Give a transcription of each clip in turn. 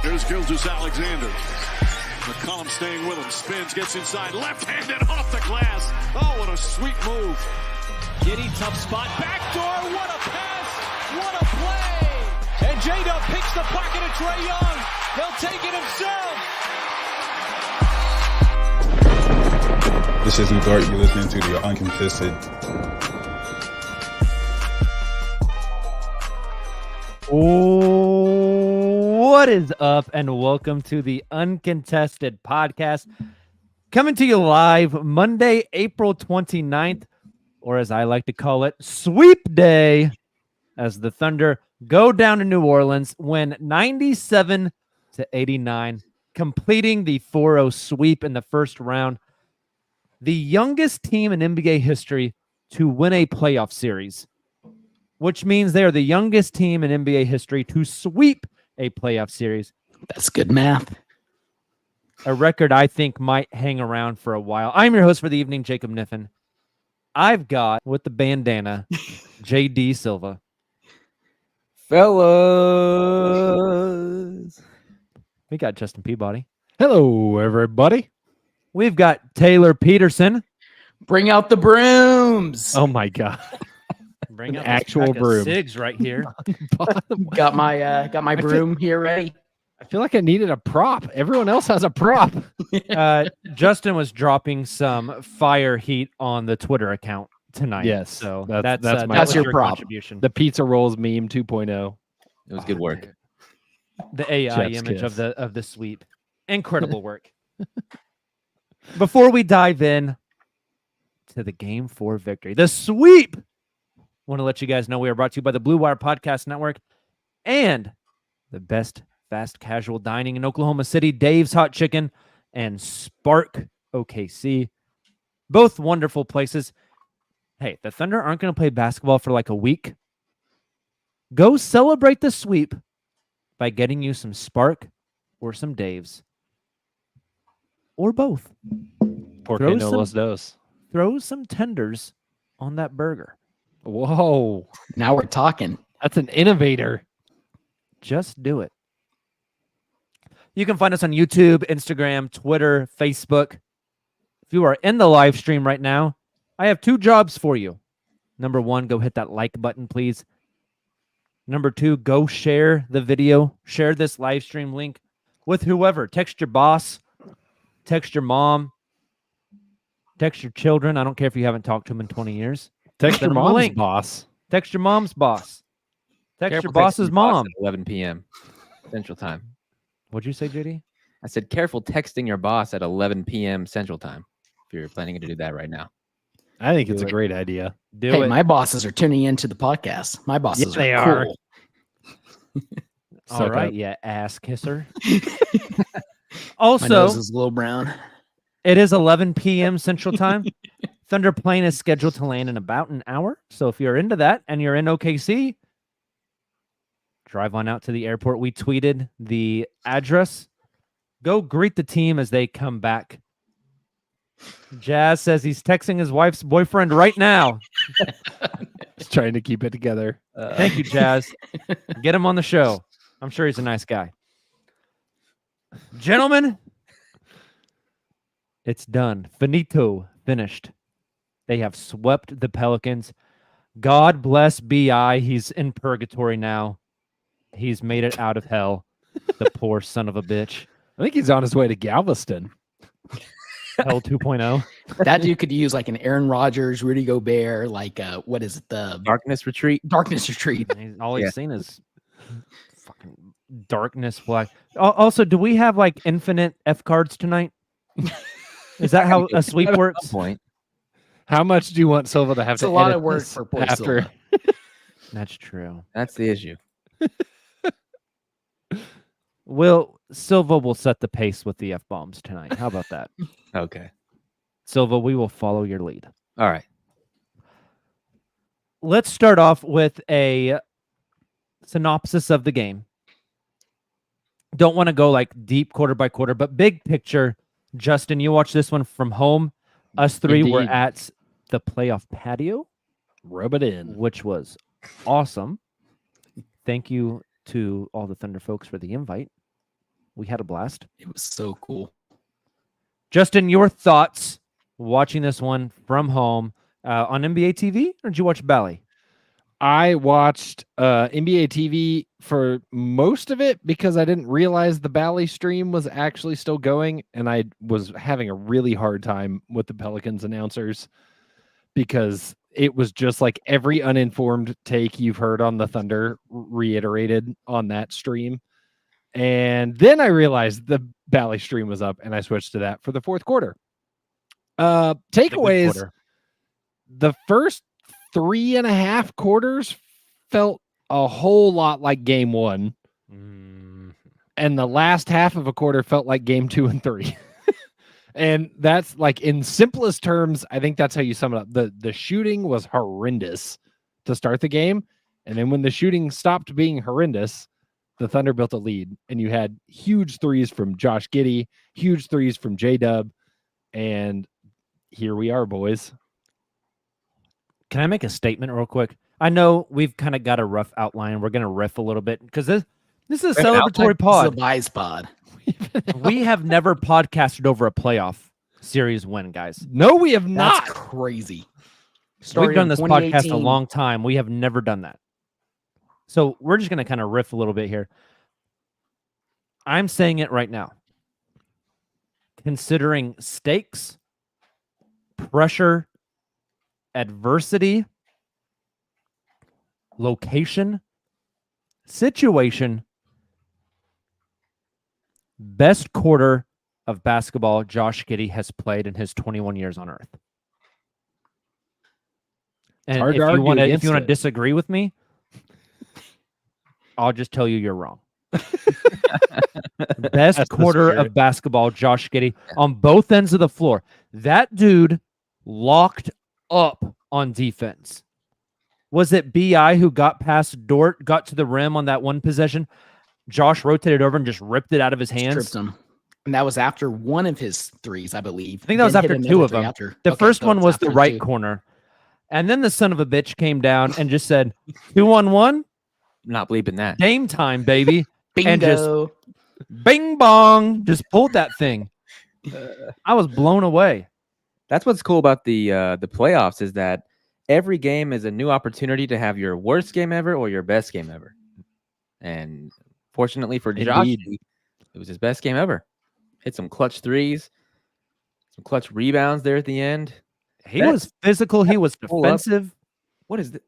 Here's Gilgeous Alexander. McCollum staying with him. Spins, gets inside. Left-handed off the glass. Oh, what a sweet move. Giddey, tough spot. Backdoor. What a pass. What a play. And J-Dub picks the pocket of Trae Young. He'll take it himself. This is Lou Dort. You're listening to the Uncontested. What is up, and welcome to the Uncontested Podcast, coming to you live Monday, April 29th, or as I like to call it, Sweep Day, as the Thunder go down to New Orleans, win 97-89, completing the 4-0 sweep in the first round. The youngest team in NBA history to win a playoff series, which means they are the youngest team in NBA history to sweep a playoff series. That's good math. A record I think might hang around for a while. I'm your host for the evening, Jacob Niffen. I've got, with the bandana, J.D. Silva. Fellas. We got Justin Peabody. Hello, everybody. We've got Taylor Peterson. Bring out the brooms. Oh, my God. Bring An out actual broom. Cigs right here. Got my broom here ready. I feel like I needed a prop. Everyone else has a prop. Justin was dropping some fire heat on the Twitter account tonight. Yes. So that's your prop. Contribution. The pizza rolls meme 2.0. It was good work. The AI Chef's image kiss. of the sweep. Incredible work. Before we dive in to the Game 4 victory, the sweep, want to let you guys know we are brought to you by the Blue Wire Podcast Network and the best fast casual dining in Oklahoma City, Dave's Hot Chicken and Spark OKC. Both wonderful places. Hey, the Thunder aren't going to play basketball for like a week. Go celebrate the sweep by getting you some Spark or some Dave's. Or both. Porque Throw no some- los dos. Throw some tenders on that burger. Whoa. Now we're talking. That's an innovator. Just do it. You can find us on YouTube, Instagram, Twitter, Facebook. If you are in the live stream right now, I have two jobs for you. Number one, go hit that like button, please. Number two, go share the video. Share this live stream link with whoever. Text your boss. Text your mom. Text your children. I don't care if you haven't talked to them in 20 years. Text Send your them a mom's link. boss. Text your mom's boss. Text Careful your boss's texting your boss mom. at 11 p.m. Central Time. What'd you say, JD? I said, careful texting your boss at 11 p.m. Central Time if you're planning to do that right now. I think it's Do a it. great idea. Do Hey, it. my bosses are tuning into the podcast. My bosses they are are. cool. All Suck right, up. yeah, ass kisser. My Also, nose is a little brown. it is 11 p.m. Central Time. Thunder plane is scheduled to land in about an hour. So if you're into that and you're in OKC, drive on out to the airport. We tweeted the address. Go greet the team as they come back. Jazz says he's texting his wife's boyfriend right now. Just trying to keep it together. Thank you, Jazz. Get him on the show. I'm sure he's a nice guy. Gentlemen, it's done. Finito. Finished. They have swept the Pelicans. God bless B.I. He's in purgatory now. He's made it out of hell. The poor son of a bitch. I think he's on his way to Galveston. Hell 2.0. That dude could use like an Aaron Rodgers, Rudy Gobert, like what is it? The Darkness Retreat. Darkness Retreat. All he's Yeah. seen is fucking darkness black. Also, do we have like infinite F cards tonight? Is that how a sweep At works? some point. How much do you want Silva to have It's to a lot edit of work this for poor after? Silva. That's true. That's the issue. Silva will set the pace with the F-bombs tonight. How about that? Okay. Silva, we will follow your lead. All right. Let's start off with a synopsis of the game. Don't want to go like deep quarter by quarter, but big picture. Justin, you watched this one from home. Us three were Indeed. at the playoff patio, Rub it in. which was awesome. Thank you to all the Thunder folks for the invite. We had a blast. It was so cool. Justin, your thoughts watching this one from home on NBA TV, or did you watch Bally? I watched NBA TV for most of it because I didn't realize the Bally stream was actually still going, and I was having a really hard time with the Pelicans announcers because it was just like every uninformed take you've heard on the Thunder reiterated on that stream. And then I realized the Bally stream was up, and I switched to that for the fourth quarter. Takeaways: the first 3.5 quarters felt a whole lot like game one. And the last half of a quarter felt like game 2 and 3. And that's like, in simplest terms, I think that's how you sum it up. The shooting was horrendous to start the game. And then when the shooting stopped being horrendous, the Thunder built a lead. And you had huge threes from Josh Giddey, huge threes from J-Dub. And here we are, boys. Can I make a statement real quick? I know we've kind of got a rough outline. We're going to riff a little bit because this is a celebratory pod. It's a Vice pod. We have never podcasted over a playoff series win, guys. No, we have not. That's crazy. We've Started done in this podcast a 2018. long time. We have never done that. So we're just going to kind of riff a little bit here. I'm saying it right now. Considering stakes, pressure, adversity, location, situation, best quarter of basketball Josh Giddey has played in his 21 years on Earth. And hard if to you argue want to against it. disagree with me, I'll just tell you you're wrong. Best That's the quarter spirit. of basketball, Josh Giddey, on both ends of the floor. That dude locked up on defense. Was it BI who got past Dort, got to the rim on that one possession? Josh rotated over and just ripped it out of his hands. Tripped him. And that was after one of his threes, I believe. I think that was Then after hit two another of three them. after. The Okay, first so one it's was the after right two. corner. And then the son of a bitch came down and just said, 2-on-1, I'm not bleeping that. game time, baby. Bingo. And just bing bong, just pulled that thing. I was blown away. That's what's cool about the playoffs is that every game is a new opportunity to have your worst game ever or your best game ever. And fortunately for Josh, Indeed. it was his best game ever. Hit some clutch threes, some clutch rebounds there at the end. He was physical. He was pull up. defensive. What is this?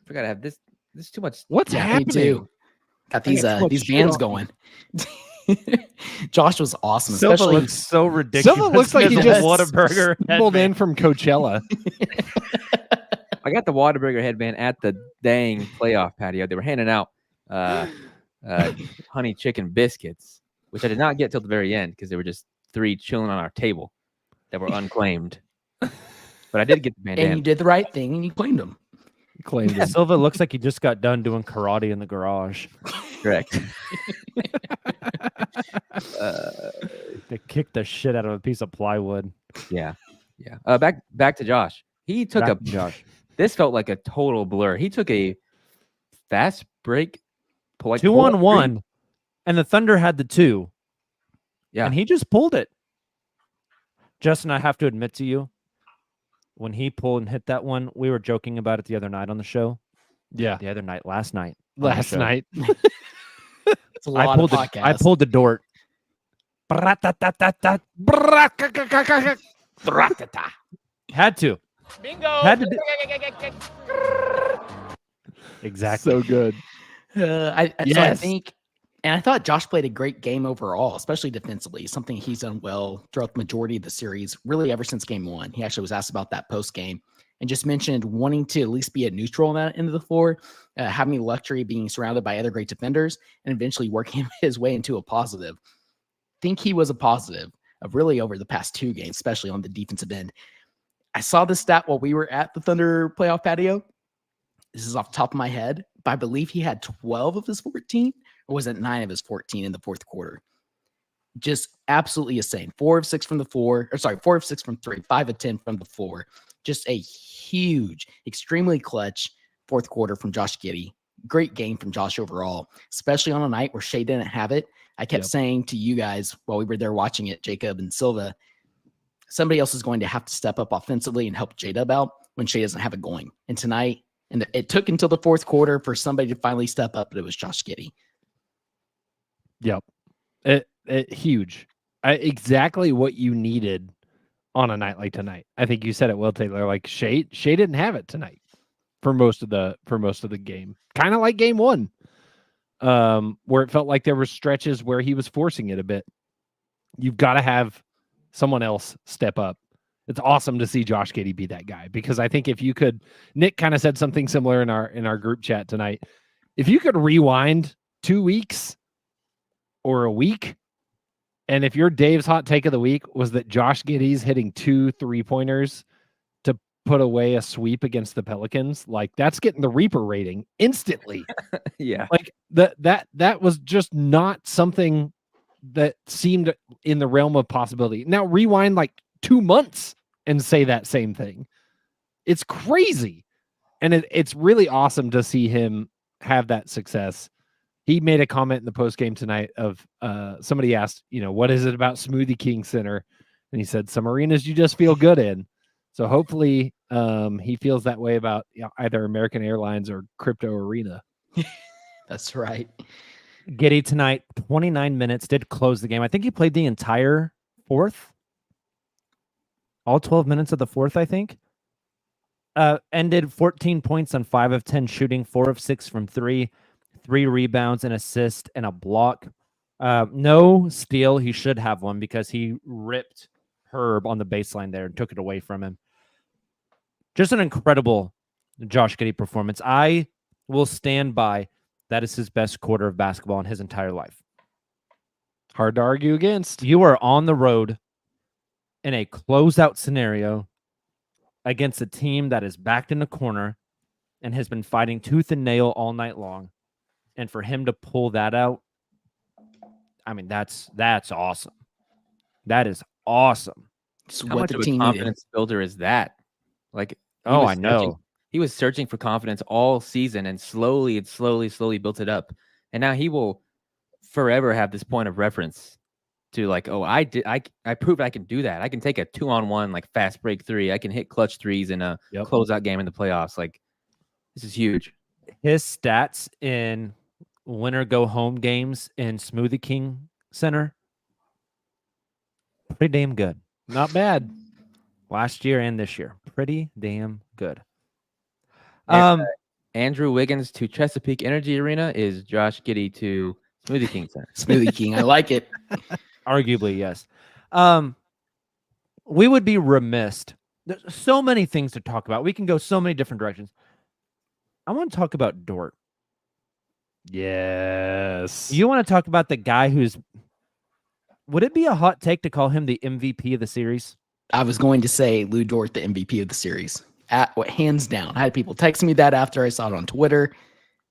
I forgot to have this. This is too much. What's Yeah, me happening? too. Got these got so much these shit bands on going. Josh was awesome, Silva especially looks so ridiculous. Silva looks like he as a just Whataburger stumbled headband. in from Coachella. I got the Whataburger headband at the dang playoff patio. They were handing out honey chicken biscuits, which I did not get till the very end because they were just 3 chilling on our table that were unclaimed. But I did get the bandana. and you did the right thing and you claimed him. Claimed him. Silva looks like he just got done doing karate in the garage. Correct. They kicked the shit out of a piece of plywood. Yeah. Back to Josh. He took Back to Josh. This felt like a total blur. He took a fast break, like 2-on-1, and the Thunder had the 2. Yeah. And he just pulled it. Justin, I have to admit to you, when he pulled and hit that one, we were joking about it the other night on the show. Yeah. Last night. on the Last show. night. It's a lot of podcasts. I pulled the Dort. Had to. Bingo. Had to do. Exactly. So good. So I Yes. think And I thought Josh played a great game overall, especially defensively, something he's done well throughout the majority of the series, really ever since game one. He actually was asked about that post game and just mentioned wanting to at least be a neutral on that end of the floor, having the luxury of being surrounded by other great defenders, and eventually working his way into a positive. Think he was a positive of really over the past 2 games, especially on the defensive end. I saw this stat while we were at the Thunder playoff patio. This is off the top of my head, but I believe he had 12 of his 14, or was it 9 of his 14 in the fourth quarter? Just absolutely insane. 4 of 6 from the floor, 4 of 6 from 3, 5 of 10 from the floor. Just a huge, extremely clutch fourth quarter from Josh Giddey. Great game from Josh overall, especially on a night where Shea didn't have it. I kept saying to you guys while we were there watching it, Jacob and Silva, somebody else is going to have to step up offensively and help J-Dub out when Shea doesn't have it going. And tonight, and it took until the fourth quarter for somebody to finally step up, but it was Josh Giddey. Yep. Huge. Exactly what you needed on a night like tonight. I think you said it well, Taylor. Like Shea didn't have it tonight for most of the game. Kind of like game one, where it felt like there were stretches where he was forcing it a bit. You've got to have someone else step up. It's awesome to see Josh Giddey be that guy, because I think if you could, Nick kind of said something similar in our group chat tonight. If you could rewind 2 weeks or a week, and if your Dave's hot take of the week was that Josh Giddey's hitting 2 3-pointers to put away a sweep against the Pelicans, like that's getting the Reaper rating instantly. Yeah. Like that was just not something that seemed in the realm of possibility. Now rewind like 2 months and say that same thing. It's crazy. And it's really awesome to see him have that success. He made a comment in the post game tonight of somebody asked, what is it about Smoothie King Center? And he said, some arenas you just feel good in. So hopefully he feels that way about either American Airlines or Crypto Arena. That's right. Giddey tonight, 29 minutes, did close the game. I think he played the entire fourth. All 12 minutes of the fourth, I think. Ended 14 points on 5 of 10 shooting, 4 of 6 from 3, 3 rebounds, an assist, and a block. No steal. He should have one because he ripped Herb on the baseline there and took it away from him. Just an incredible Josh Giddey performance. I will stand by that is his best quarter of basketball in his entire life. Hard to argue against. You are on the road in a closeout scenario against a team that is backed in the corner and has been fighting tooth and nail all night long. And for him to pull that out, I mean, that's awesome. That is awesome. It's How what much the of a team confidence builder is that? Like, I know. He was searching for confidence all season and slowly built it up. And now he will forever have this point of reference to like, I proved I can do that. I can take a 2-on-1 like fast break 3. I can hit clutch threes in a closeout game in the playoffs. Like, this is huge. His stats in winner go home games in Smoothie King Center, pretty damn good. Not bad. Last year and this year, pretty damn good. Andrew Wiggins to Chesapeake Energy Arena is Josh Giddey to Smoothie King Center. Smoothie King. I like it. Arguably, yes. We would be remiss. There's so many things to talk about. We can go so many different directions. I want to talk about Dort. Yes. You want to talk about the guy who's... Would it be a hot take to call him the MVP of the series? I was going to say Lou Dort, the MVP of the series. Hands down. I had people texting me that after I saw it on Twitter.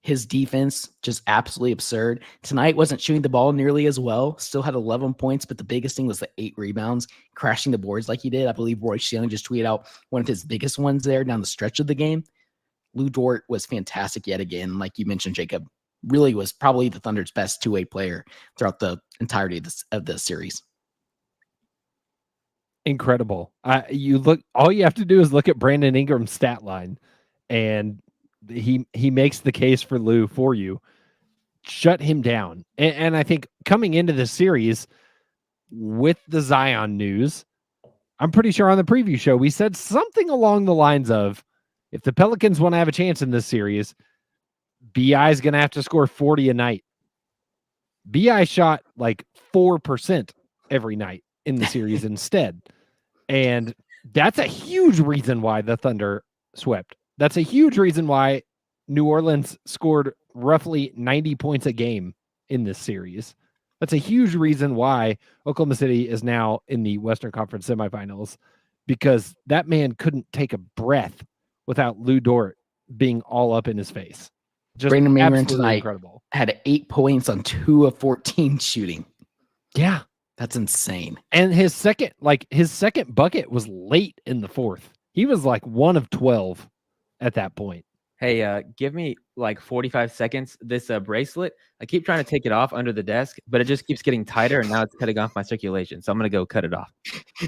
His defense, just absolutely absurd. Tonight wasn't shooting the ball nearly as well. Still had 11 points, but the biggest thing was the 8 rebounds, crashing the boards like he did. I believe Royce Young just tweeted out one of his biggest ones there down the stretch of the game. Lou Dort was fantastic yet again. Like you mentioned, Jacob, really was probably the Thunder's best two-way player throughout the entirety of the series. Incredible. All you have to do is look at Brandon Ingram's stat line, and he makes the case for Lou for you. Shut him down. And I think coming into the series with the Zion news, I'm pretty sure on the preview show we said something along the lines of, if the Pelicans want to have a chance in this series, BI is going to have to score 40 a night. BI shot like 4% every night in the series instead. And that's a huge reason why the Thunder swept. That's a huge reason why New Orleans scored roughly 90 points a game in this series. That's a huge reason why Oklahoma City is now in the Western Conference Semifinals, because that man couldn't take a breath without Lou Dort being all up in his face. Just Brandon Mangrum absolutely tonight incredible. had 8 points on 2 of 14 shooting. Yeah. That's insane. And his second bucket was late in the fourth. He was like 1 of 12 at that point. Hey, give me like 45 seconds. This bracelet, I keep trying to take it off under the desk, but it just keeps getting tighter, and now it's cutting off my circulation. So I'm gonna go cut it off.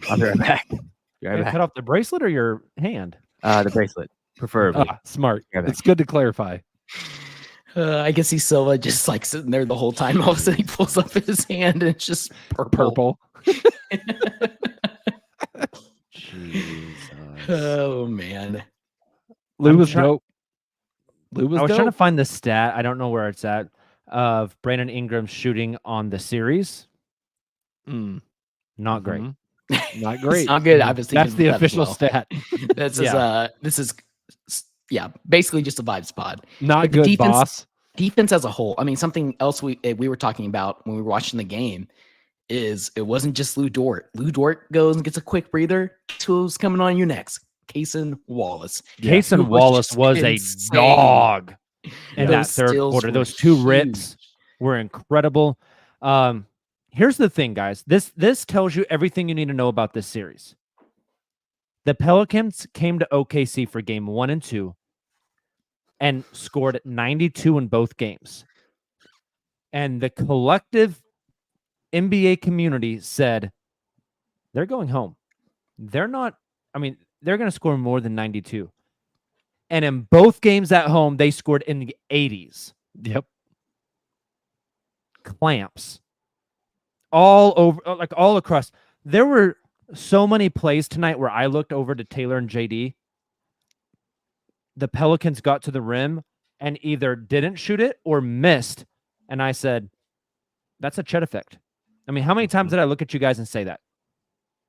I'll be right back. Be right back. Cut off the bracelet or your hand? The bracelet, preferably. Smart. Right back. It's good to clarify. I can see Silva just like sitting there the whole time. All of a sudden he pulls up his hand and it's just purple. Jesus. Oh man. Lou was dope. Lou was I was dope. trying to find the stat. I don't know where it's at of Brandon Ingram shooting on the series. Not great. Not great. It's not good. I was thinking That's the that as official well. stat. This is basically just a vibes pod. Not But the good, boss. Defense as a whole. I mean, something else we were talking about when we were watching the game is it wasn't just Lou Dort. Lou Dort goes and gets a quick breather. Who's coming on you next? Cason Wallace. Cason Wallace was a dog in that third quarter. Those 2 rips were incredible. Here's the thing, guys. This tells you everything you need to know about this series. The Pelicans came to OKC for game 1 and 2 and scored 92 in both games. And the collective NBA community said they're going home. They're not, they're going to score more than 92. And in both games at home, they scored in the 80s. Yep. Clamps. All over, like all across. There were so many plays tonight where I looked over to Taylor and JD. The Pelicans got to the rim and either didn't shoot it or missed. And I said, that's a Chet effect. I mean, how many times did I look at you guys and say that?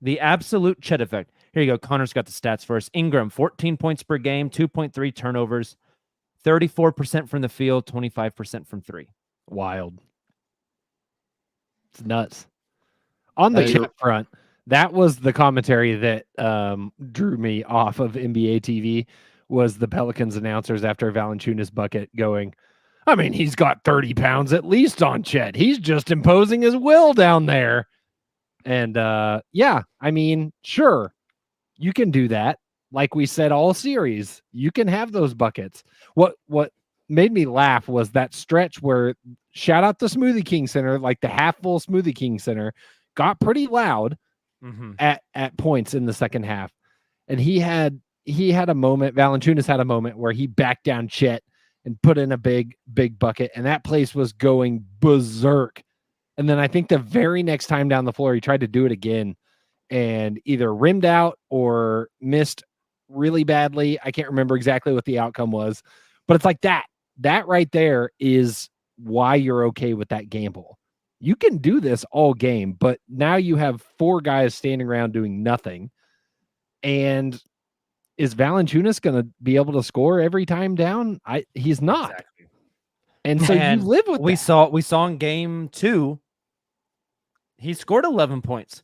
The absolute Chet effect. Here you go. Connor's got the stats first. Ingram, 14 points per game, 2.3 turnovers, 34% from the field, 25% from 3. Wild. It's nuts. On the Chet front, that was the commentary that drew me off of NBA TV, was the Pelicans announcers after Valanciunas bucket going, I mean, he's got 30 pounds at least on Chet. He's just imposing his will down there. And yeah, I mean, sure, you can do that. Like we said all series, you can have those buckets. What made me laugh was that stretch where, shout out the Smoothie King Center, like the half full Smoothie King Center, got pretty loud at points in the second half. And he had a moment, Valanciunas had a moment where he backed down Chet and put in a big bucket, and that place was going berserk. And then I think the very next time down the floor, he tried to do it again and either rimmed out or missed really badly. I can't remember exactly what the outcome was, but it's like that right there is why you're okay with that gamble. You can do this all game, but now you have 4 guys standing around doing nothing. And is Valanciunas going to be able to score every time down? He's not. Exactly. And so you live with that. We saw in game 2, he scored 11 points.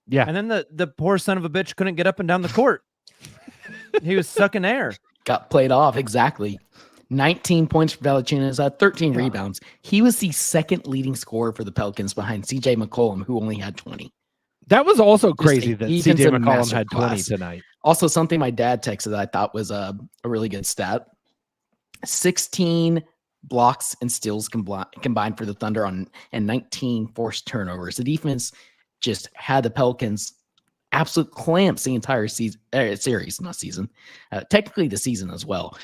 Yeah. And then the poor son of a bitch couldn't get up and down the court. He was sucking air. Got played off. Exactly. 19 points for Valanciunas, 13 rebounds. He was the second leading scorer for the Pelicans behind CJ McCollum, who only had 20. That was also crazy that defensive CJ McCollum had 20 masterclass. tonight. Also, something my dad texted that I thought was a really good stat. 16 blocks and steals combined for the Thunder and 19 forced turnovers. The defense just had the Pelicans absolute clamps the entire season, series, not season. Technically the season as well.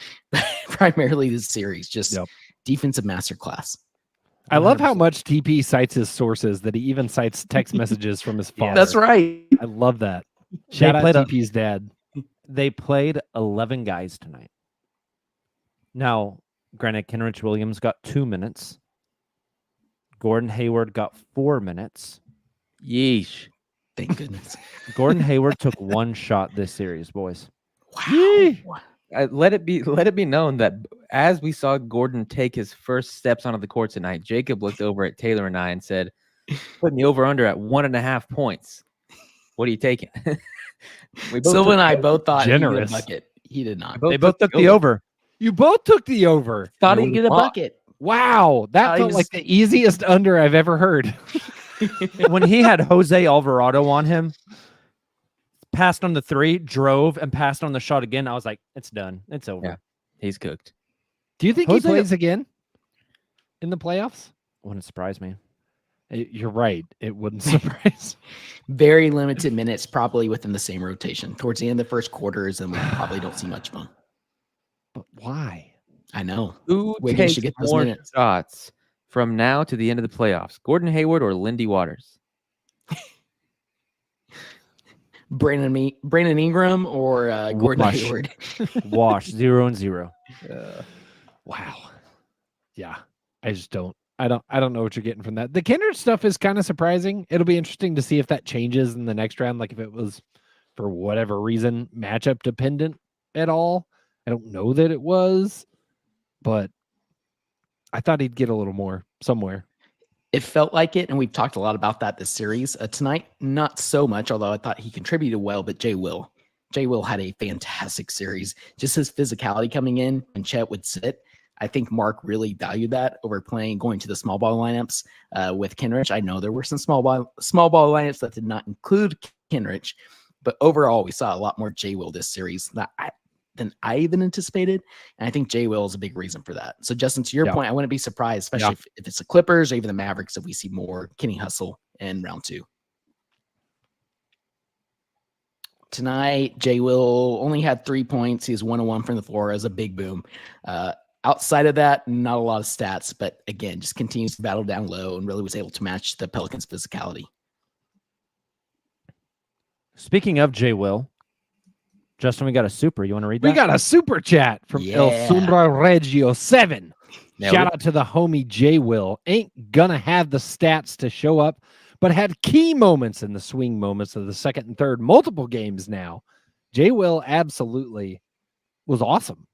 Primarily this series, just defensive masterclass. I love how much TP cites his sources, that he even cites text messages from his father. That's right. I love that. Shout out TP's dad. They played 11 guys tonight. Now, granted, Kenrich Williams got 2 minutes. Gordon Hayward got 4 minutes. Yeesh. Thank goodness. Gordon Hayward took 1 shot this series, boys. Wow. Let it be known that as we saw Gordon take his first steps onto the court tonight, Jacob looked over at Taylor and I and said, "Putting the over under at 1.5 points. What are you taking?" Silva and I both thought generous. he'd get a bucket. He did not. They both took the over. You both took the over. Thought he'd get a bucket. Wow, that he felt was- like the easiest under I've ever heard. When he had Jose Alvarado on him, passed on the 3, drove, and passed on the shot again, I was like, it's done. It's over. Yeah. He's cooked. Do you think Jose- he plays again in the playoffs? Wouldn't surprise me. You're right. It wouldn't surprise. Very limited minutes, probably within the same rotation. Towards the end of the first quarters, and we probably don't see much of him. But why? I know. Who Wiggins takes should get those more minutes. shots from now to the end of the playoffs? Gordon Hayward or Lindy Waters? Brandon Ingram or Gordon Wash. Hayward. Wash 0-0. Wow. Yeah. I just don't. I don't know what you're getting from that. The Kindred stuff is kind of surprising. It'll be interesting to see if that changes in the next round. Like if it was for whatever reason matchup dependent at all. I don't know that it was, but I thought he'd get a little more somewhere. It felt like it, and we've talked a lot about that this series. Tonight, not so much, although I thought he contributed well, but Jay Will had a fantastic series. Just his physicality coming in and Chet would sit. I think Mark really valued that over going to the small ball lineups with Kenrich. I know there were some small ball lineups that did not include Kenrich, but overall we saw a lot more Jay Will this series than I even anticipated. And I think Jay Will is a big reason for that. So Justin, to your point, I wouldn't be surprised, especially if it's the Clippers or even the Mavericks, if we see more Kenny Hustle in round 2. Tonight, Jay Will only had 3 points. He was 1-1 from the floor as a big boom. Outside of that, not a lot of stats, but again, just continues to battle down low and really was able to match the Pelicans' physicality. Speaking of Jay Will, Justin, we got a super. You want to read that? We got a super chat from El Sombra Reggio 7. Shout out to the homie Jay Will. Ain't gonna have the stats to show up, but had key moments in the swing moments of the second and third, multiple games now. Jay Will absolutely was awesome.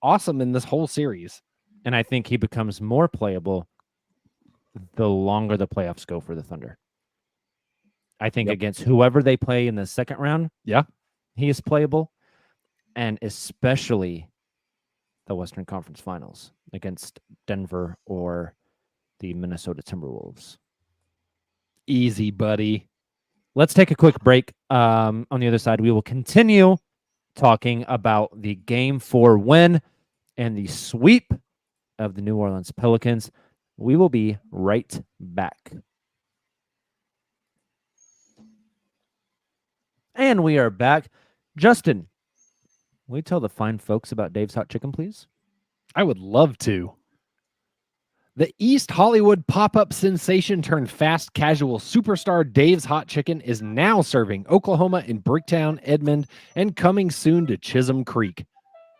Awesome in this whole series. And I think he becomes more playable the longer the playoffs go for the Thunder. I think against whoever they play in the second round, he is playable. And especially the Western Conference Finals against Denver or the Minnesota Timberwolves. Easy, buddy. Let's take a quick break. On the other side, we will continue talking about the Game 4 win and the sweep of the New Orleans Pelicans. We will be right back. And we are back. Justin, will you tell the fine folks about Dave's Hot Chicken, please? I would love to. The East Hollywood pop-up sensation turned fast casual superstar Dave's Hot Chicken is now serving Oklahoma in Bricktown, Edmond, and coming soon to Chisholm Creek.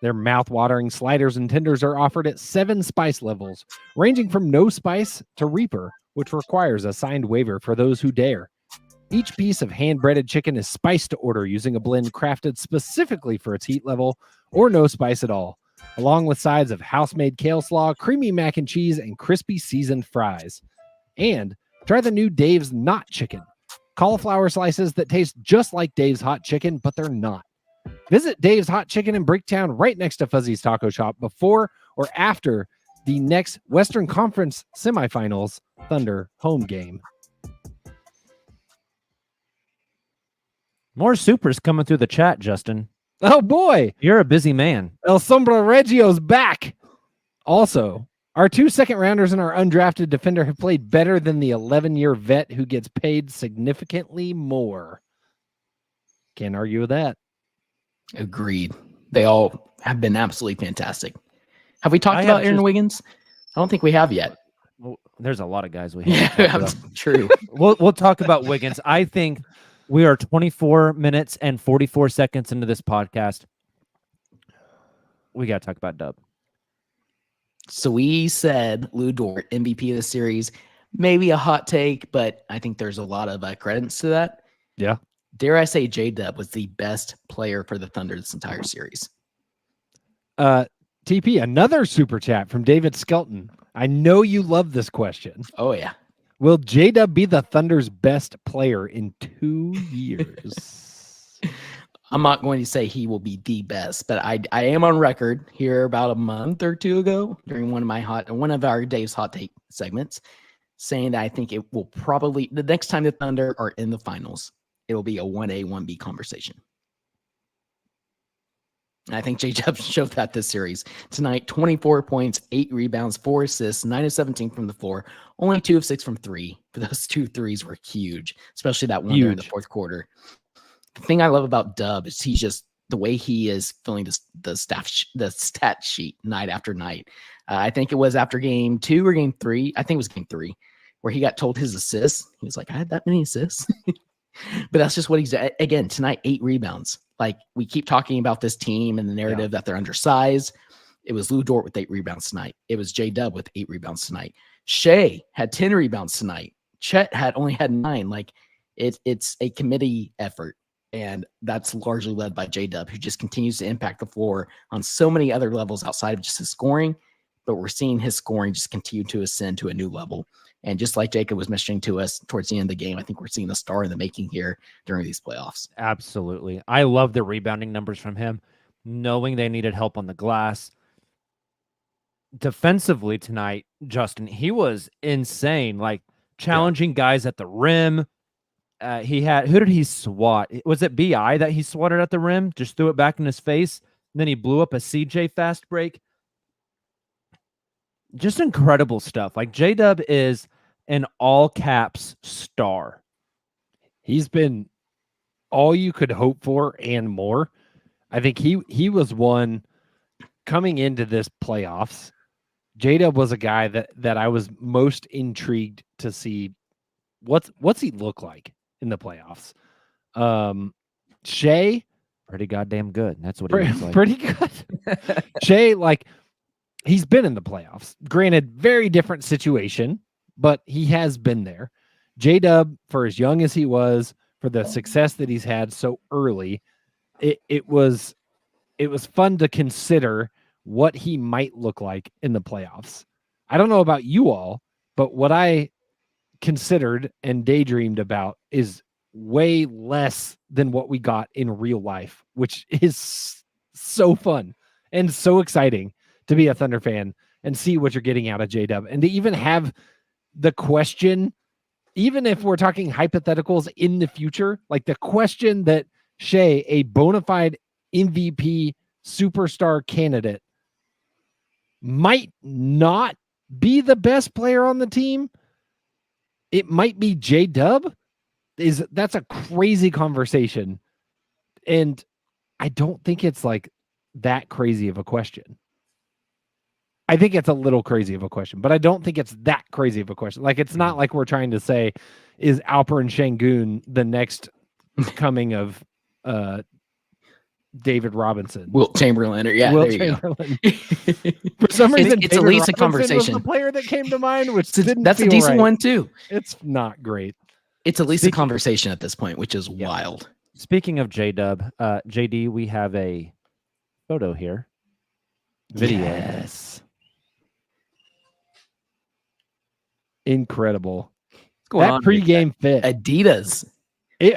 Their mouth-watering sliders and tenders are offered at 7 spice levels, ranging from no spice to Reaper, which requires a signed waiver for those who dare. Each piece of hand-breaded chicken is spiced to order using a blend crafted specifically for its heat level or no spice at all, along with sides of house-made kale slaw, creamy mac and cheese, and crispy seasoned fries. And try the new Dave's Not Chicken, cauliflower slices that taste just like Dave's Hot Chicken, but they're not. Visit Dave's Hot Chicken in Bricktown right next to Fuzzy's Taco Shop before or after the next Western Conference Semifinals Thunder home game. More supers coming through the chat, Justin. Oh boy, You're a busy man. El Sombra Reggio's back. Also, our 2 second rounders and our undrafted defender have played better than the 11-year vet who gets paid significantly more. Can't argue with that. Agreed. They all have been absolutely fantastic. Have we talked about Aaron Wiggins? I don't think we have yet. Well, there's a lot of guys we have. to talk about. True. We'll talk about Wiggins. I think we are 24 minutes and 44 seconds into this podcast. We got to talk about Dub. So we said Lou Dort, MVP of the series. maybe a hot take, but I think there's a lot of credence to that. Yeah. Dare I say J-Dub was the best player for the Thunder this entire series. TP, another super chat from David Skelton. I know you love this question. Oh, yeah. Will J-Dub be the Thunder's best player in 2 years? I'm not going to say he will be the best, but I am on record here about a month or two ago during one of our Dave's hot take segments saying that I think it will probably, the next time the Thunder are in the finals, it will be a 1A, 1B conversation. And I think J-Dub showed that this series. Tonight, 24 points, 8 rebounds, 4 assists, 9 of 17 from the floor, only 2 of 6 from 3. But those 2 threes were huge, especially that one there in the fourth quarter. The thing I love about Dub is he's just the way he is filling the stat sheet night after night. I think it was after game 2 or game 3. I think it was game 3 where he got told his assists. He was like, I had that many assists. But that's just what he's, again, tonight, 8 rebounds. Like, we keep talking about this team and the narrative that they're undersized. It was Lou Dort with 8 rebounds tonight. It was J-Dub with 8 rebounds tonight. Shea had 10 rebounds tonight. Chet only had 9. Like, it's a committee effort. And that's largely led by J-Dub, who just continues to impact the floor on so many other levels outside of just his scoring. But we're seeing his scoring just continue to ascend to a new level. And just like Jacob was mentioning to us towards the end of the game, I think we're seeing a star in the making here during these playoffs. Absolutely. I love the rebounding numbers from him, knowing they needed help on the glass. Defensively tonight, Justin, he was insane, like challenging guys at the rim. Who did he swat? Was it BI that he swatted at the rim? Just threw it back in his face. And then he blew up a CJ fast break. Just incredible stuff. Like, J-Dub is an all caps star. He's been all you could hope for and more. I think he was one coming into this playoffs. J-Dub was a guy that I was most intrigued to see what's he look like in the playoffs. Shea, pretty goddamn good. That's what he looks like. Pretty good. Shea, like, he's been in the playoffs. Granted, very different situation, but he has been there. J-Dub, for as young as he was, for the success that he's had so early, it was fun to consider what he might look like in the playoffs. I don't know about you all, but what I considered and daydreamed about is way less than what we got in real life, which is so fun and so exciting to be a Thunder fan and see what you're getting out of J-Dub, and to even have the question, even if we're talking hypotheticals in the future, like the question that Shea, a bona fide MVP superstar candidate, might not be the best player on the team. It might be J-Dub. That's a crazy conversation. And I don't think it's like that crazy of a question. I think it's a little crazy of a question, but I don't think it's that crazy of a question. Like, it's not like we're trying to say, is Alperen Şengün the next coming of David Robinson? Wilt Chamberlain, or Wilt Chamberlain. For some reason, it's at least a conversation. Was the player that came to mind, which that's a decent one too. It's not great. It's at least a conversation at this point, which is wild. Speaking of J-Dub, JD, we have a photo here. Video. Yes. Incredible. What's going that on pregame fit. Adidas.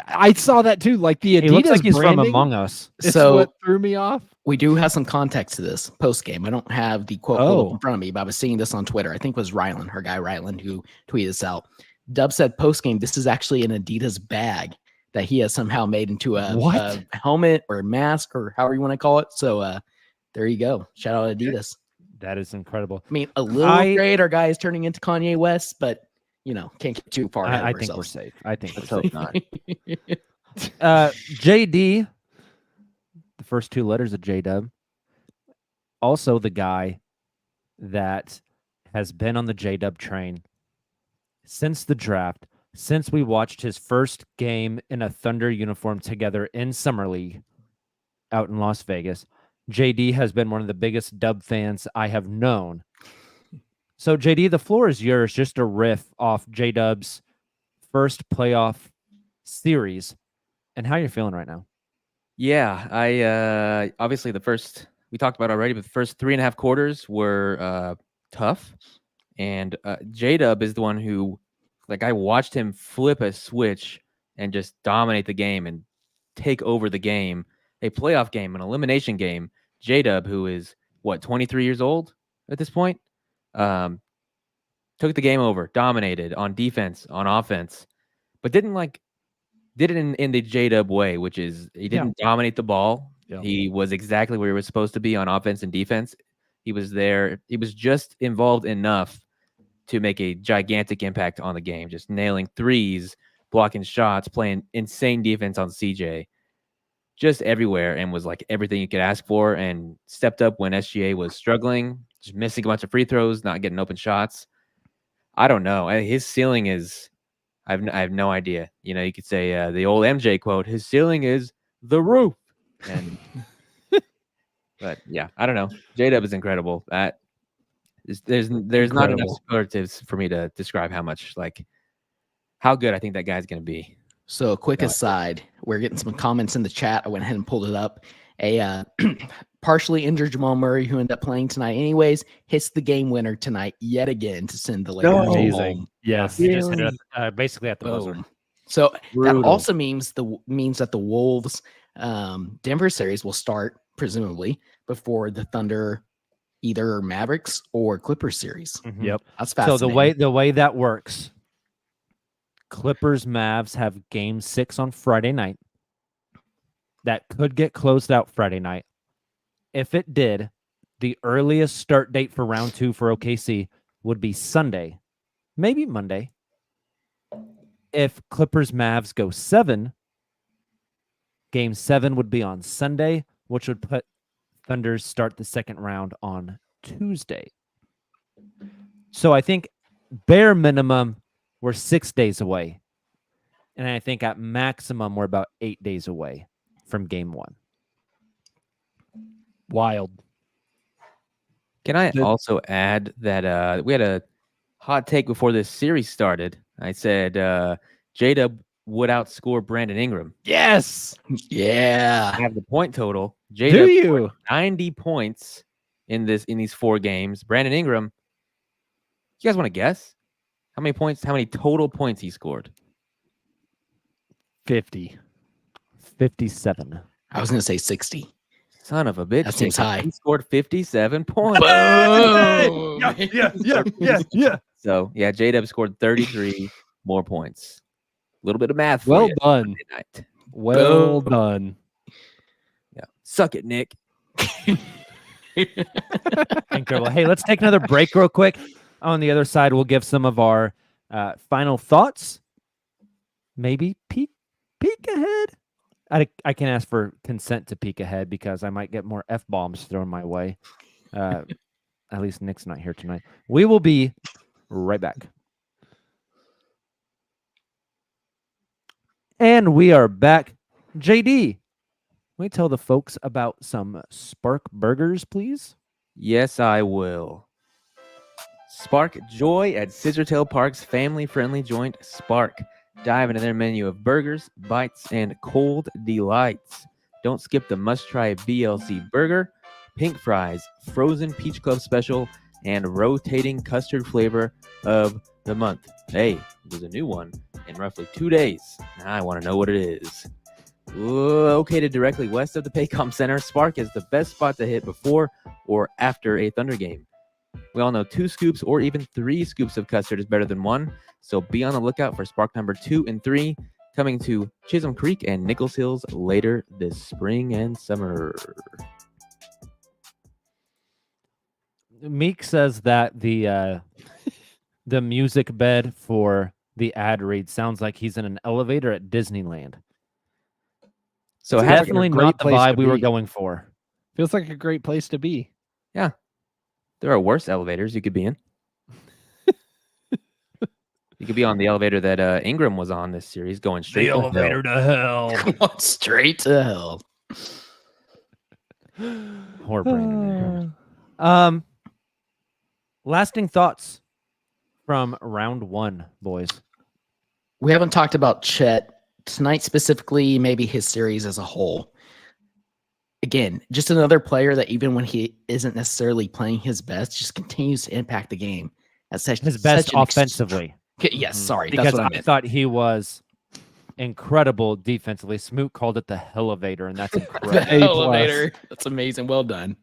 I saw that too. Like, the Adidas he looks like he's branding, from Among Us. So what threw me off. We do have some context to this post game. I don't have the quote in front of me, but I was seeing this on Twitter. I think it was Rylan, her guy Rylan, who tweeted this out. Dub said post game, this is actually an Adidas bag that he has somehow made into a helmet or a mask or however you want to call it. So there you go. Shout out Adidas. That is incredible. I mean, a little afraid our guy is turning into Kanye West, but can't get too far ahead of I think we're ourselves. safe. I think Let's we're hope safe. not. JD, the first 2 letters of J-Dub, also the guy that has been on the J-Dub train since the draft, since we watched his first game in a Thunder uniform together in Summer League out in Las Vegas. JD has been one of the biggest Dub fans I have known. So, JD, the floor is yours. Just a riff off J-Dub's first playoff series and how you're feeling right now. Yeah, I obviously we talked about already, but the first 3.5 quarters were tough. And J-Dub is the one who, like, I watched him flip a switch and just dominate the game and take over the game, a playoff game, an elimination game. J-Dub, who is, 23 years old at this point, took the game over, dominated on defense, on offense, but did it in the J-Dub way, which is he didn't dominate the ball. Yeah. He was exactly where he was supposed to be on offense and defense. He was there. He was just involved enough to make a gigantic impact on the game, just nailing threes, blocking shots, playing insane defense on CJ, just everywhere, and was like everything you could ask for, and stepped up when SGA was struggling, just missing a bunch of free throws, not getting open shots. I don't know. His ceiling is, I have no idea. You know, you could say the old MJ quote, his ceiling is the roof. And but yeah, I don't know. J-Dub is incredible. There's not enough superlatives for me to describe how good I think that guy's going to be. So a quick aside, we're getting some comments in the chat. I went ahead and pulled it up. A partially injured Jamal Murray, who ended up playing tonight anyways, hits the game winner tonight yet again to send the Lakers home. Yes. He just hit it basically at the buzzer. So Brutal. that also means that the Wolves Denver series will start presumably before the Thunder either Mavericks or Clippers series. Mhm. Yep. That's fascinating. So the way that works, Clippers Mavs have game 6 on Friday night. That could get closed out Friday night. If it did, the earliest start date for round 2 for OKC would be Sunday, maybe Monday. If Clippers Mavs go 7, game 7 would be on Sunday, which would put Thunders start the second round on Tuesday. So I think bare minimum, we're 6 days away. And I think at maximum, we're about 8 days away from game 1. Wild. Can I also add that we had a hot take before this series started? I said J-Dub would outscore Brandon Ingram. Yes. Yeah. I have the point total. Do J-Dub you? scored 90 points in these 4 games. Brandon Ingram, you guys want to guess how many total points he scored? 50. 57. I was going to say 60. Son of a bitch. That seems Jacob. high. He scored 57 points. Boom! Yeah. So, yeah, J-Dub scored 33 more points. A little bit of math for Well you done. Monday night. Well Boom. done. Yeah. Suck it, Nick. Incredible. Hey, let's take another break real quick. On the other side, we'll give some of our final thoughts. Maybe peek ahead. I can ask for consent to peek ahead because I might get more F-bombs thrown my way. At least Nick's not here tonight. We will be right back. And we are back. JD, can we tell the folks about some Spark Burgers, please? Yes, I will. Spark joy at Scissortail Park's family-friendly joint, Spark. Dive into their menu of burgers, bites, and cold delights. Don't skip the must-try BLC burger, pink fries, frozen peach club special, and rotating custard flavor of the month. Hey, there's a new one in roughly 2 days. Now I want to know what it is. Located directly west of the Paycom Center, Spark is the best spot to hit before or after a Thunder game. We all know 2 scoops or even 3 scoops of custard is better than 1, so be on the lookout for Spark number 2 and 3 coming to Chisholm Creek and Nichols Hills later this spring and summer. Meek says that the music bed for the ad read sounds like he's in an elevator at Disneyland. So It's have Definitely great not the place vibe to we were be. going for. Feels like a great place to be. there are worse elevators you could be in. You could be on the elevator that Ingram was on this series, going straight to hell. to hell. Going straight to hell. Poor Brandon Ingram. Lasting thoughts from round 1, boys. We haven't talked about Chet tonight specifically, maybe his series as a whole. Again, just another player that even when he isn't necessarily playing his best, just continues to impact the game. That's His best offensively. Yes, sorry. Because That's what I I meant. thought he was incredible defensively. Smoot called it the elevator, and that's incredible. The elevator. That's amazing. Well done.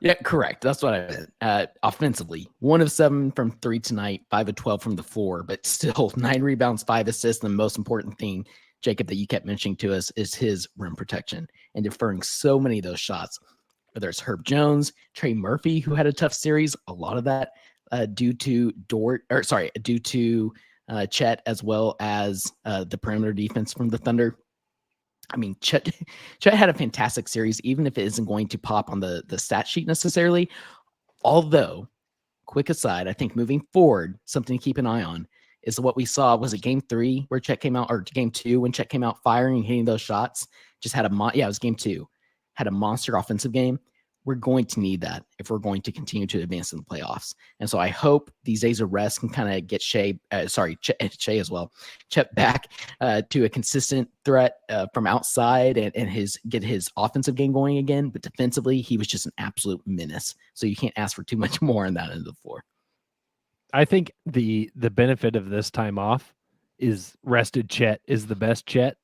Yeah, correct. That's what I meant. Offensively, 1 of 7 from 3 tonight, 5 of 12 from the floor, but still 9 rebounds, 5 assists. And the most important thing, Jacob, that you kept mentioning to us is his rim protection and deferring so many of those shots. Whether it's Herb Jones, Trey Murphy, who had a tough series, a lot of that due to Chet, as well as the perimeter defense from the Thunder. I mean, Chet had a fantastic series, even if it isn't going to pop on the stat sheet necessarily. Although, quick aside, I think moving forward, something to keep an eye on is what we saw. Was it game 3 where Chet came out, or game 2 when Chet came out firing and hitting those shots? Just had it was game 2. Had a monster offensive game. We're going to need that if we're going to continue to advance in the playoffs. And so I hope these days of rest can kind of get Chet as well, Chet back to a consistent threat from outside and get his offensive game going again. But defensively, he was just an absolute menace. So you can't ask for too much more on that end of the floor. I think the benefit of this time off is rested Chet is the best Chet.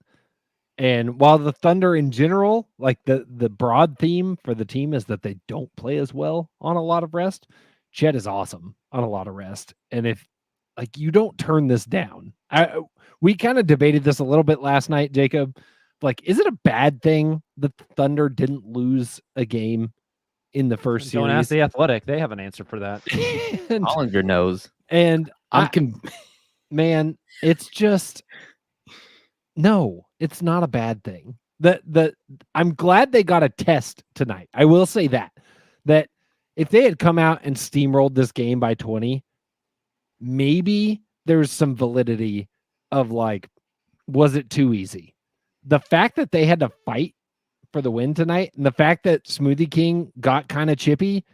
And while the Thunder in general, like the broad theme for the team is that they don't play as well on a lot of rest, Chet is awesome on a lot of rest. And if like you don't turn this down, we kind of debated this a little bit last night, Jacob. Like, is it a bad thing that the Thunder didn't lose a game in the first series? Don't ask the Athletic. They have an answer for that. Hollinger knows. And man, it's just no, it's not a bad thing. I'm glad they got a test tonight. I will say that if they had come out and steamrolled this game by 20, maybe there's some validity of like, was it too easy? The fact that they had to fight for the win tonight, and the fact that Smoothie King got kind of chippy,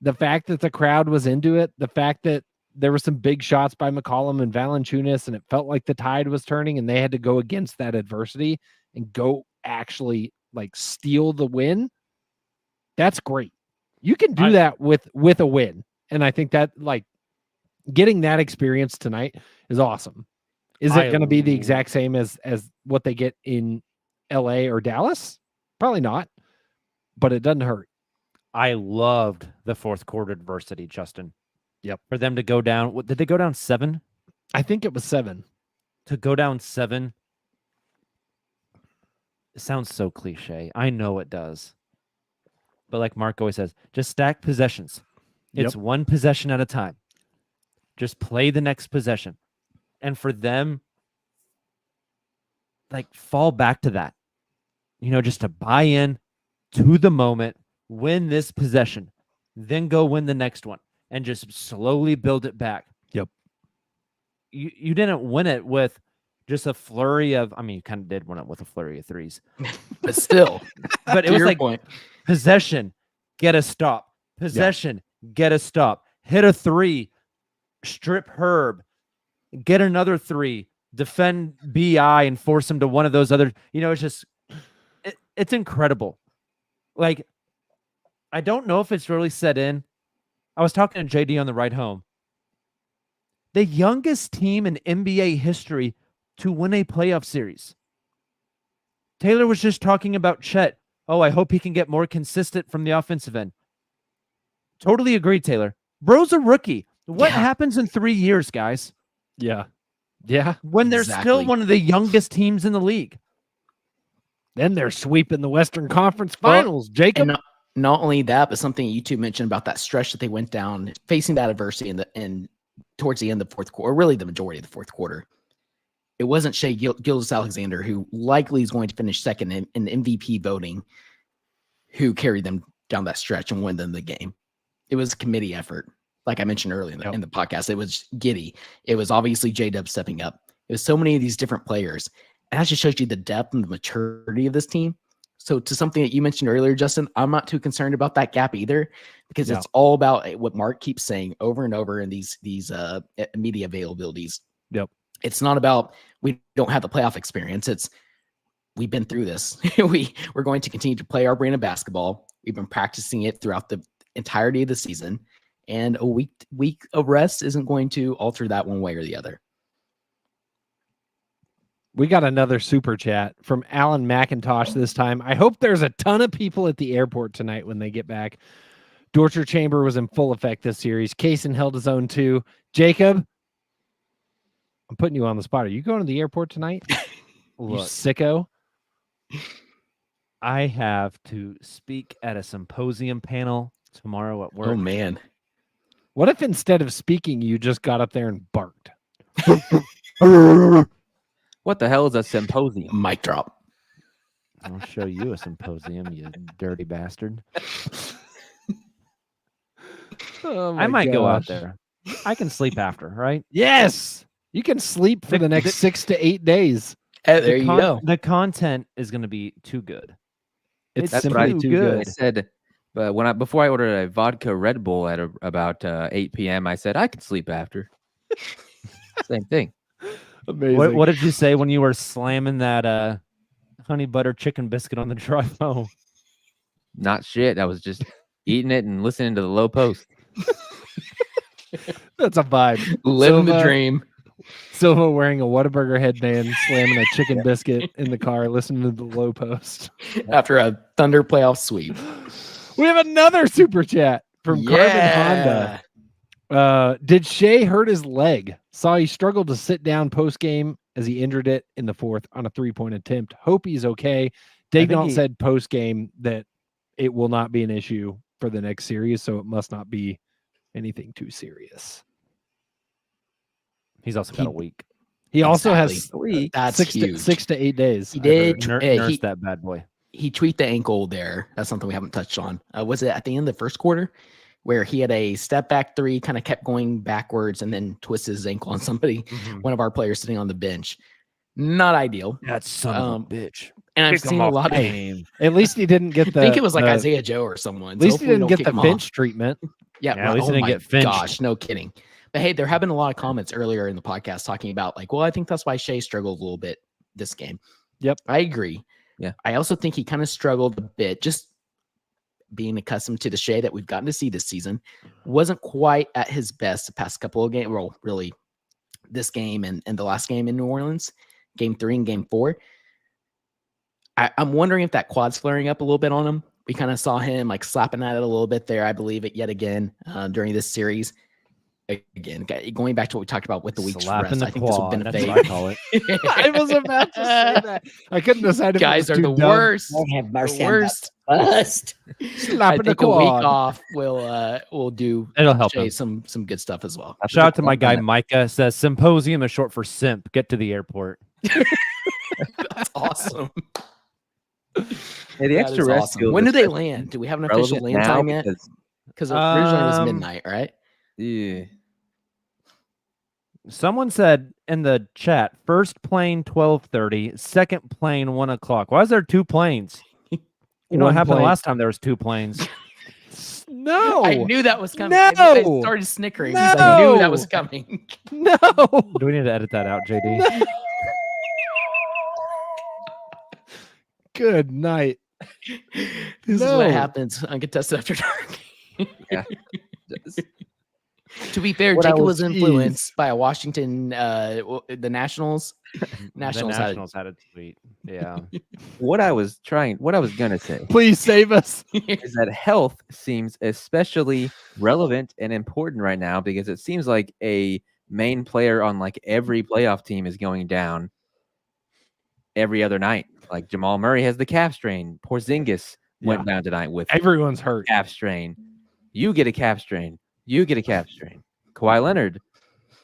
the fact that the crowd was into it, the fact that there were some big shots by McCollum and Valanciunas, and it felt like the tide was turning, and they had to go against that adversity and go actually like steal the win. That's great. You can do that with a win. And I think that like getting that experience tonight is awesome. Is it going to be the exact same as what they get in LA or Dallas? Probably not, but it doesn't hurt. I loved the fourth quarter adversity, Justin. Yep. For them to go down, did they go down 7? I think it was 7. To go down 7. It sounds so cliche. I know it does. But like Mark always says, just stack possessions. It's one possession at a time. Just play the next possession. And for them, like, fall back to that. You know, just to buy in to the moment, win this possession, then go win the next one, and just slowly build it back. Yep. You didn't win it with just a flurry of, I mean, you kind of did win it with a flurry of threes. But still. But it was like possession, get a stop. Possession, get a stop. Hit a 3, strip Herb, get another 3, defend BI and force him to one of those other, you know, it's just, it's incredible. Like, I don't know if it's really set in. I was talking to JD on the ride home. The youngest team in NBA history to win a playoff series. Taylor was just talking about Chet. Oh, I hope he can get more consistent from the offensive end. Totally agree, Taylor. Bro's a rookie. What happens in 3 years, guys? Yeah. Yeah. When they're still one of the youngest teams in the league. Then they're sweeping the Western Conference Finals, Jacob. And not only that, but something you two mentioned about that stretch that they went down, facing that adversity in towards the end of the fourth quarter, or really the majority of the fourth quarter. It wasn't Shai Gilgeous-Alexander, who likely is going to finish second in MVP voting, who carried them down that stretch and win them the game. It was a committee effort. Like I mentioned earlier in the podcast, it was Giddey. It was obviously J-Dub stepping up. It was so many of these different players. And that just shows you the depth and the maturity of this team. So to something that you mentioned earlier, Justin, I'm not too concerned about that gap either, because No. it's all about what Mark keeps saying over and over in these media availabilities. Yep. It's not about we don't have the playoff experience. It's we've been through this. We're going to continue to play our brand of basketball. We've been practicing it throughout the entirety of the season, and a week of rest isn't going to alter that one way or the other. We got another super chat from Alan McIntosh this time. I hope there's a ton of people at the airport tonight when they get back. Torture Chamber was in full effect this series. Kaysen held his own too. Jacob, I'm putting you on the spot. Are you going to the airport tonight? You Look, sicko. I have to speak at a symposium panel tomorrow at work. Oh man. What if instead of speaking, you just got up there and barked? What the hell is a symposium? Mic drop. I'll show you a symposium, you dirty bastard. Oh I might go out gosh. there. I can sleep after, right? Yes. You can sleep for the next 6 to 8 days. There you go. The content is going to be too good. It's That's what I simply too I good. said, but before I ordered a vodka Red Bull at about 8 p.m., I said I could sleep after. Same thing. Amazing. What did you say when you were slamming that honey butter chicken biscuit on the drive home? Not shit. I was just eating it and listening to the low post. That's a vibe. Living the Silva- dream. Silva wearing a Whataburger headband, slamming a chicken biscuit in the car, listening to the low post. After a Thunder playoff sweep. We have another super chat from Carbon Honda. Did Shea hurt his leg? Saw he struggled to sit down post game as he injured it in the fourth on a 3-point attempt. Hope he's okay. Dagnall said post game that it will not be an issue for the next series, so it must not be anything too serious. He's also got a week. He also has That's 6 to 8 days. He did. Nurse that bad boy. He tweaked the ankle there. That's something we haven't touched on. Was it at the end of the first quarter where he had a step back three, kind of kept going backwards and then twisted his ankle on somebody, one of our players sitting on the bench? Not ideal. That son of a bitch. And I've Kick him seen a off lot the of. game. At least he didn't get the. I think it was like the- Isaiah Joe or someone. At least he hopefully we didn't don't get kick the him bench off. treatment. Yeah, at least he didn't my get finched. Gosh, no kidding. But hey, there have been a lot of comments earlier in the podcast talking about like, well, I think that's why Shea struggled a little bit this game. Yep. I agree. Yeah. I also think he kind of struggled a bit, just being accustomed to the Shea that we've gotten to see this season. Wasn't quite at his best the past couple of games. Well, really, this game and the last game in New Orleans, game 3 and game 4. I'm wondering if that quad's flaring up a little bit on him. We kind of saw him like slapping at it a little bit there. I believe it yet again during this series. Again, going back to what we talked about with the week's Slapping rest, the I think this will quad. benefit. That's what I call it. I was about to say that. I couldn't decide if Guys it are was the too dumb. worst. Lord have mercy The on worst. bust. I Slapping the think a week quad. off will do It'll help Shea him. some good stuff as well. Shout out to my guy Micah. Says symposium is short for simp. Get to the airport. That's awesome. Hey, the That extra is rest awesome. field When do is they land? Do we have an official relevant land now time yet? because- Because originally it was Um, midnight, right? Yeah. Someone said in the chat, first plane 12:30, second plane 1 o'clock. Why is there 2 planes? You know what One happened plane. last time there was 2 planes? No. I knew that was coming. No. I started snickering because I knew that No. was coming. No. Do we need to edit that out, JD? Good night. This is No. what happens on Contested After Dark. Yeah. To be fair, What I Jacob was- was influenced by a Washington, the Nationals. Nationals the had Nationals had a tweet. Yeah. What I was gonna say Please save us. is that health seems especially relevant and important right now because it seems like a main player on like every playoff team is going down every other night. Like Jamal Murray has the calf strain. Porzingis went down tonight with Everyone's hurt. calf strain. You get a calf strain. You get a calf strain. Kawhi Leonard,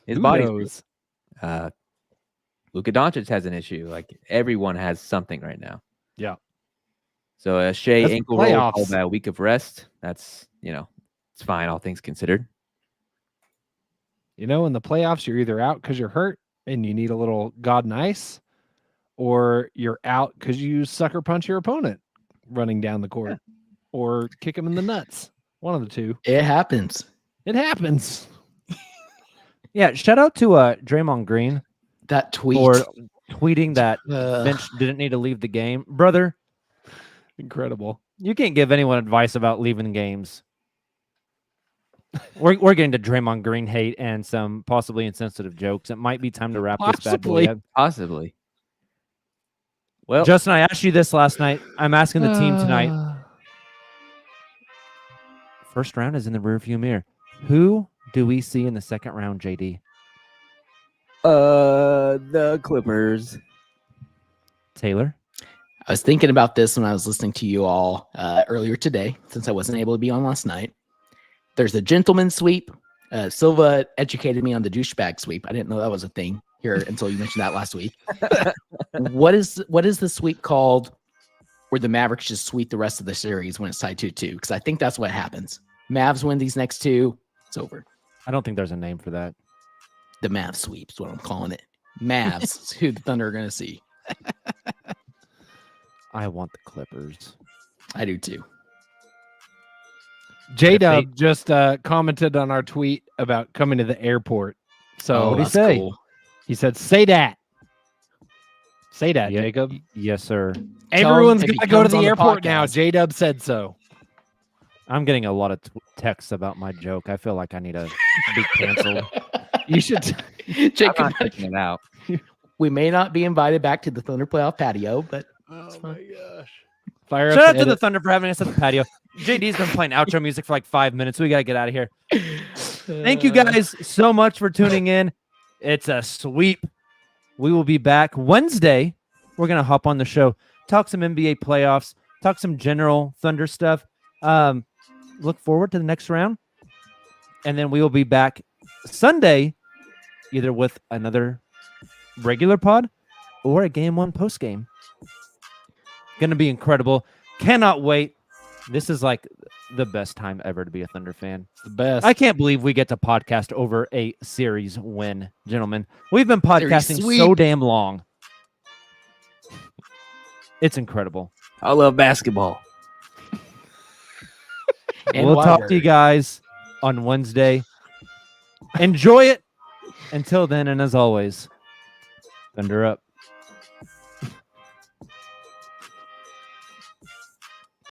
his Who body's knows? Luka Doncic has an issue. Like everyone has something right now. Yeah. So a Shea That's ankle roll playoffs. followed by a week of rest. That's it's fine, all things considered. You know, in the playoffs, you're either out because you're hurt and you need a little God and ice, or you're out because you sucker punch your opponent. running down the court or kick him in the nuts. One of the two. It happens. It happens. Yeah, shout out to Draymond Green That tweet. for tweeting that bench didn't need to leave the game. Brother, Incredible. you can't give anyone advice about leaving games. We're getting to Draymond Green hate and some possibly insensitive jokes. It might be time to wrap this bad boy up. Possibly. Well, Justin, I asked you this last night. I'm asking the team tonight. First round is in the rearview mirror. Who do we see in the second round, JD? the Clippers. Taylor? I was thinking about this when I was listening to you all earlier today, since I wasn't able to be on last night. There's a gentleman sweep. Silva educated me on the douchebag sweep. I didn't know that was a thing here until you mentioned that last week. What is the sweep called where the Mavericks just sweep the rest of the series when it's tied 2-2? Because I think that's what happens. Mavs win these next two, it's over. I don't think there's a name for that. The Mavs sweep is what I'm calling it. Mavs is who the Thunder are going to see. I want the Clippers. I do too. J-Dub just commented on our tweet about coming to the airport. So what did he that's say? cool. He said, say that. Say that, Yeah, Jacob. Yes, sir. Everyone's if he going to go to comes on the the airport now. podcast. J-Dub said so. I'm getting a lot of texts about my joke. I feel like I need to be canceled. You should. I'm Jacob, not taking it out. we may not be invited back to the Thunder playoff patio, but Oh my gosh. Fire Shout up out the to the edit. Thunder for having us at the patio. JD's been playing outro music for like 5 minutes. We got to get out of here. Thank you guys so much for tuning in. It's a sweep. We will be back Wednesday. We're going to hop on the show, talk some NBA playoffs, talk some general Thunder stuff. Look forward to the next round. And then we will be back Sunday, either with another regular pod or a game one post game. Going to be incredible. Cannot wait. This is like the best time ever to be a Thunder fan. The best. I can't believe we get to podcast over a series win, gentlemen. We've been podcasting sweep. so damn long. It's incredible. I love basketball. And we'll talk to you Wyvern. guys on Wednesday. Enjoy it. Until then, and as always, Thunder up.